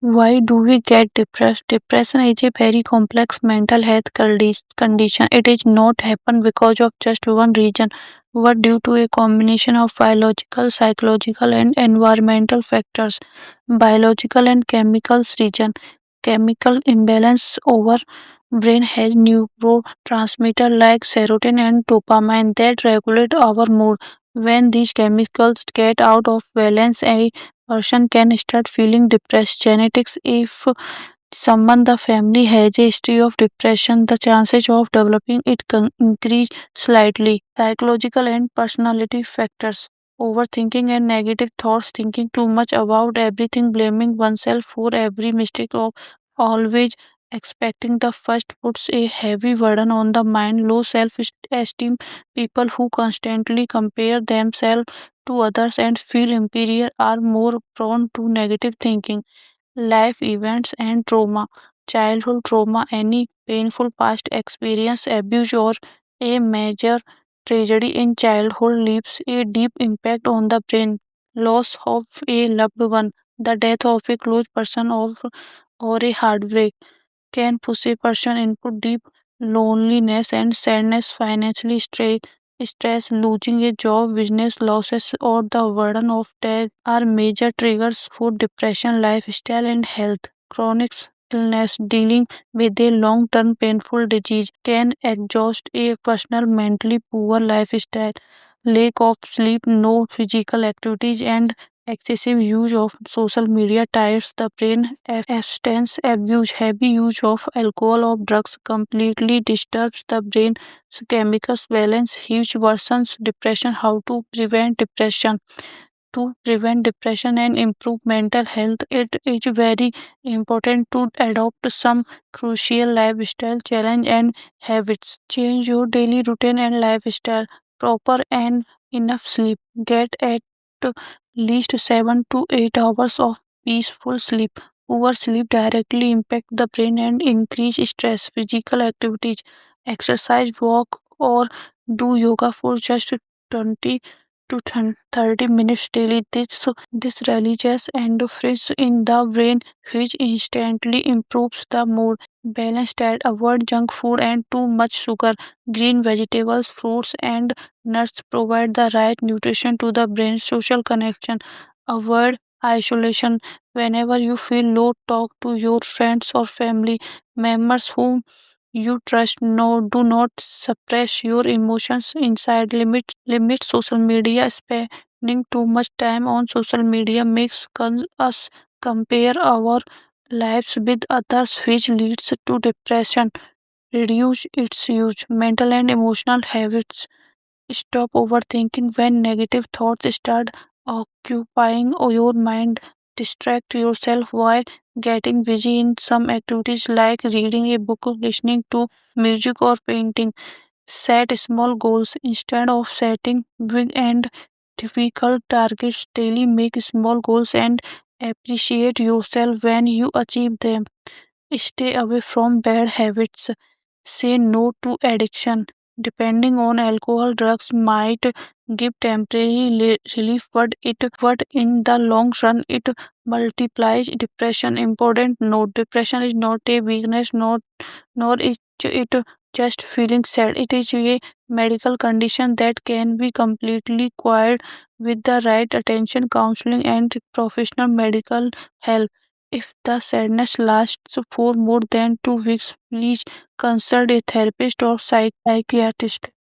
Why do we get depressed? Depression is a very complex mental health condition. It is not happen because of just one reason, but due to a combination of biological, psychological, and environmental factors. Biological and chemicals reason. Chemical imbalance over brain has neurotransmitter like serotonin and dopamine that regulate our mood. When these chemicals get out of balance, a person can start feeling depressed. Genetics: if someone the family has a history of depression, the chances of developing it can increase slightly. Psychological and personality factors: overthinking and negative thoughts, thinking too much about everything, blaming oneself for every mistake, of always expecting the first puts a heavy burden on the mind. Low self esteem: people who constantly compare themselves to others and feel inferior are more prone to negative thinking. Life events and trauma: childhood trauma, any painful past experience, abuse, or a major tragedy in childhood leaves a deep impact on the brain. Loss of a loved one, the death of a close person of or a heartbreak can push a person into deep loneliness and sadness. Financially stress, losing a job, business losses, or the burden of death are major triggers for depression. Lifestyle and health: chronic illness, dealing with a long-term painful disease can exhaust a personal. Mentally poor lifestyle, lack of sleep, no physical activities, and excessive use of social media tires the brain. Substance abuse, heavy use of alcohol or drugs completely disturbs the brain's chemical balance, which worsens depression. How to prevent depression? To prevent depression and improve mental health, it is very important to adopt some crucial lifestyle challenge and habits. Change your daily routine and lifestyle. Proper and enough sleep. Get at least 7 to 8 hours of peaceful sleep. Poor sleep directly impact the brain and increase stress. Physical activities: exercise, walk, or do yoga for just 20 to 30 minutes daily. This releases endorphins in the brain, which instantly improves the mood. Balanced diet: avoid junk food and too much sugar. Green vegetables, fruits, and nuts provide the right nutrition to the brain. Social connection: avoid isolation. Whenever you feel low, talk to your friends or family members whom you trust. No, do not suppress your emotions inside. Limit social media. Spending too much time on social media makes us compare our lives with others, which leads to depression. Reduce its use. Mental and emotional habits: stop overthinking. When negative thoughts start occupying your mind, distract yourself while getting busy in some activities like reading a book, listening to music, or painting. Set small goals instead of setting big and difficult targets daily. Make small goals and appreciate yourself when you achieve them. Stay away from bad habits. Say no to addiction. Depending on alcohol, drugs might give temporary relief, but in the long run it multiplies depression. Important note: depression is not a weakness, nor is it just feeling sad. It is a medical condition that can be completely cured with the right attention, counseling, and professional medical help. If the sadness lasts for more than 2 weeks, please consult a therapist or psychiatrist.